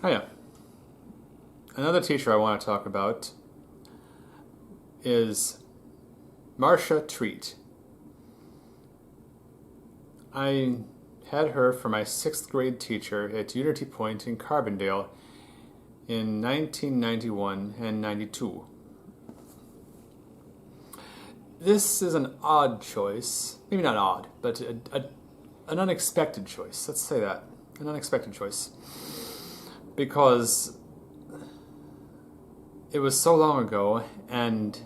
Hiya. Another teacher I want to talk about is Marcia Treat. I had her for my 6th grade teacher at Unity Point in Carbondale in 1991 and 92. This is an odd choice. Maybe not odd, but an unexpected choice. Let's say that. An unexpected choice. Because it was so long ago, and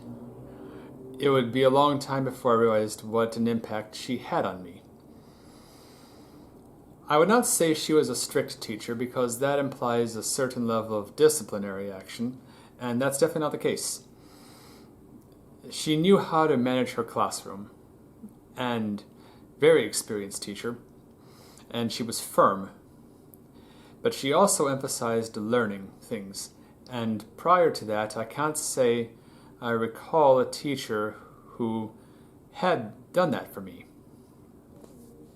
it would be a long time before I realized what an impact she had on me. I would not say she was a strict teacher because that implies a certain level of disciplinary action, and that's definitely not the case. She knew how to manage her classroom, and very experienced teacher, and she was firm. But she also emphasized learning things, and prior to that, I can't say I recall a teacher who had done that for me.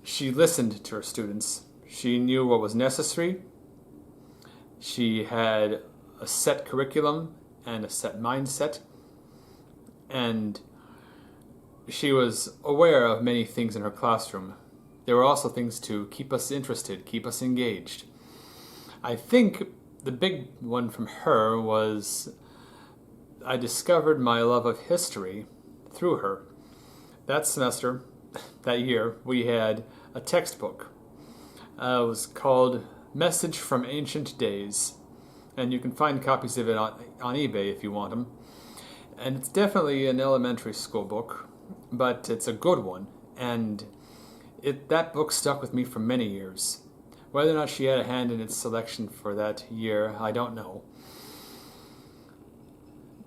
She listened to her students. She knew what was necessary. She had a set curriculum and a set mindset. And she was aware of many things in her classroom. There were also things to keep us interested, keep us engaged. I think the big one from her was I discovered my love of history through her. That semester, that year, we had a textbook. It was called Message from Ancient Days, and you can find copies of it on eBay if you want them. And it's definitely an elementary school book, but it's a good one, and that book stuck with me for many years. Whether or not she had a hand in its selection for that year, I don't know.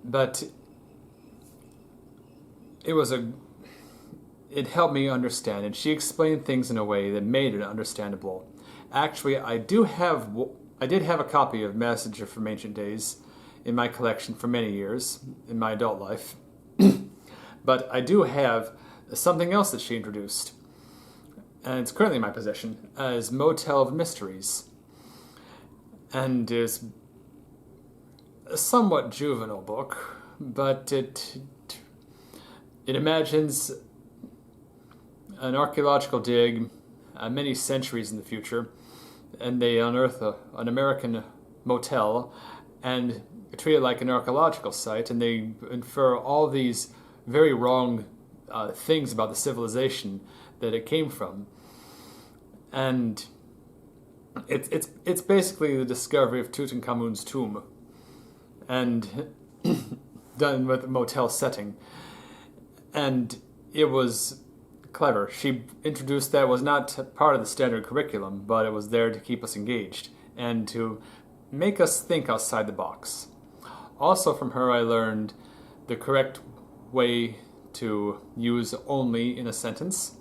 But it helped me understand, and she explained things in a way that made it understandable. Actually, I did have a copy of Message from Ancient Days in my collection for many years in my adult life. But I do have something else that she introduced, and it's currently in my possession, as Motel of Mysteries. And is a somewhat juvenile book, but it imagines an archaeological dig many centuries in the future, and they unearth an American motel and treat it like an archaeological site, and they infer all these very wrong things about the civilization that it came from. And it's basically the discovery of Tutankhamun's tomb, and done with a motel setting. And it was clever. She introduced that was not part of the standard curriculum, but it was there to keep us engaged and to make us think outside the box. Also from her, I learned the correct way to use only in a sentence.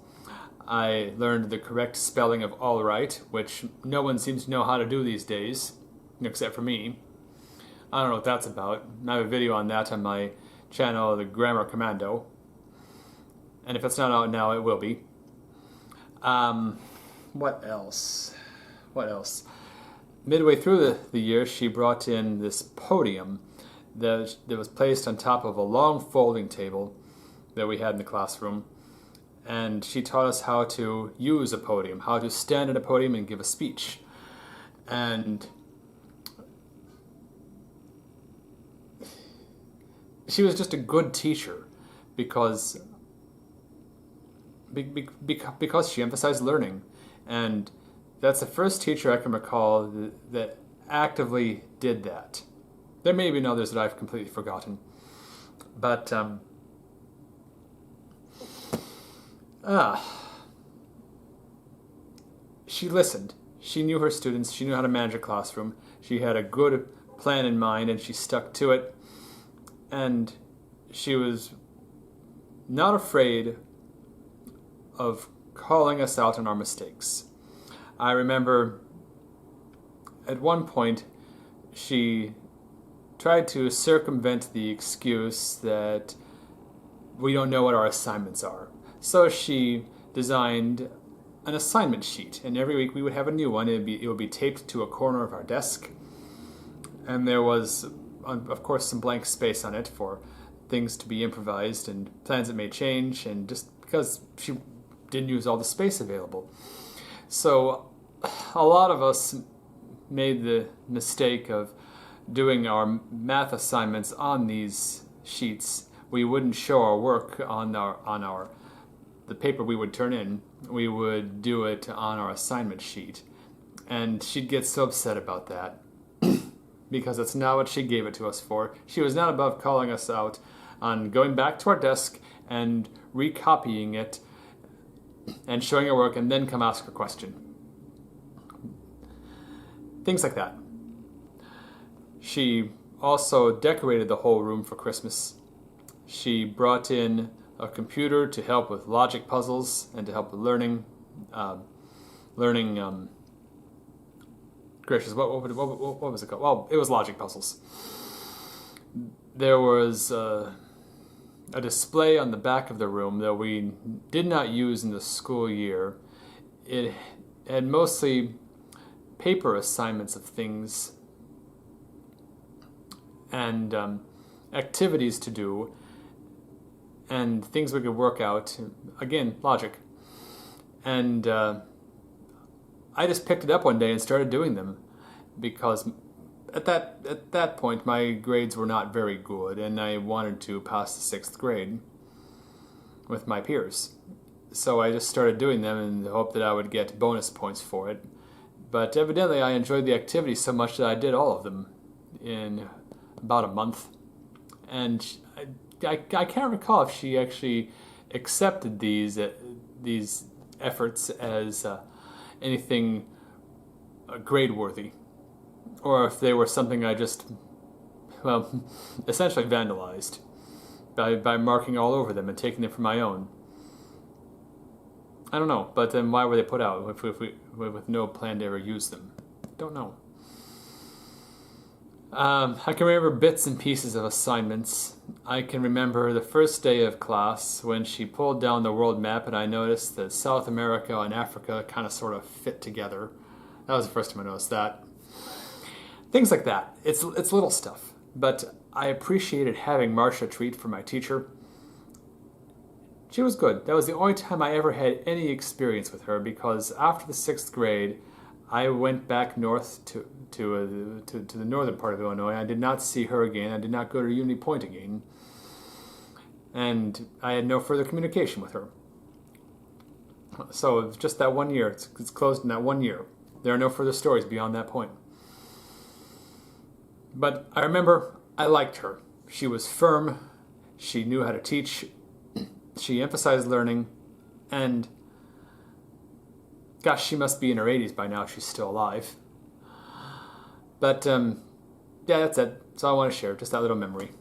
I learned the correct spelling of all right, which no one seems to know how to do these days, except for me. I don't know what that's about. I have a video on that on my channel, The Grammar Commando. And if it's not out now, it will be. What else? Midway through the year, she brought in this podium that was placed on top of a long folding table that we had in the classroom. And she taught us how to use a podium, how to stand at a podium and give a speech. And she was just a good teacher because she emphasized learning. And that's the first teacher I can recall that actively did that. There may be others that I've completely forgotten. But she listened. She knew her students. She knew how to manage a classroom. She had a good plan in mind, and she stuck to it. And she was not afraid of calling us out on our mistakes. I remember at one point she tried to circumvent the excuse that we don't know what our assignments are. So she designed an assignment sheet, and every week we would have a new one. It would be taped to a corner of our desk, And there was, of course, some blank space on it for things to be improvised and plans that may change, and just because she didn't use all the space available. So a lot of us made the mistake of doing our math assignments on these sheets. We wouldn't show our work on the paper we would turn in. We would do it on our assignment sheet. And she'd get so upset about that because that's not what she gave it to us for. She was not above calling us out on going back to our desk and recopying it and showing our work and then come ask a question. Things like that. She also decorated the whole room for Christmas. She brought in a computer to help with logic puzzles and to help with learning. Gracious, what was it called? Well, it was logic puzzles. There was a display on the back of the room that we did not use in the school year. It had mostly paper assignments of things and activities to do and things we could work out. Again, logic. And I just picked it up one day and started doing them because at that point my grades were not very good and I wanted to pass the 6th grade with my peers. So I just started doing them in the hope that I would get bonus points for it. But evidently I enjoyed the activity so much that I did all of them in about a month. And I can't recall if she actually accepted these efforts as anything grade worthy, or if they were something I just, well, essentially vandalized by marking all over them and taking them for my own. I don't know, but then why were they put out with no plan to ever use them? Don't know. I can remember bits and pieces of assignments. I can remember the first day of class when she pulled down the world map and I noticed that South America and Africa kind of sort of fit together. That was the first time I noticed that. Things like that. It's little stuff. But I appreciated having Marcia Treat for my teacher. She was good. That was the only time I ever had any experience with her because after the 6th grade, I went back north to the northern part of Illinois. I did not see her again. I did not go to Unity Point again. And I had no further communication with her. So it was just that 1 year. It's closed in that 1 year. There are no further stories beyond that point. But I remember I liked her. She was firm. She knew how to teach. She emphasized learning. And gosh, she must be in her 80s by now. She's still alive. But yeah, that's it. That's all I want to share. Just that little memory.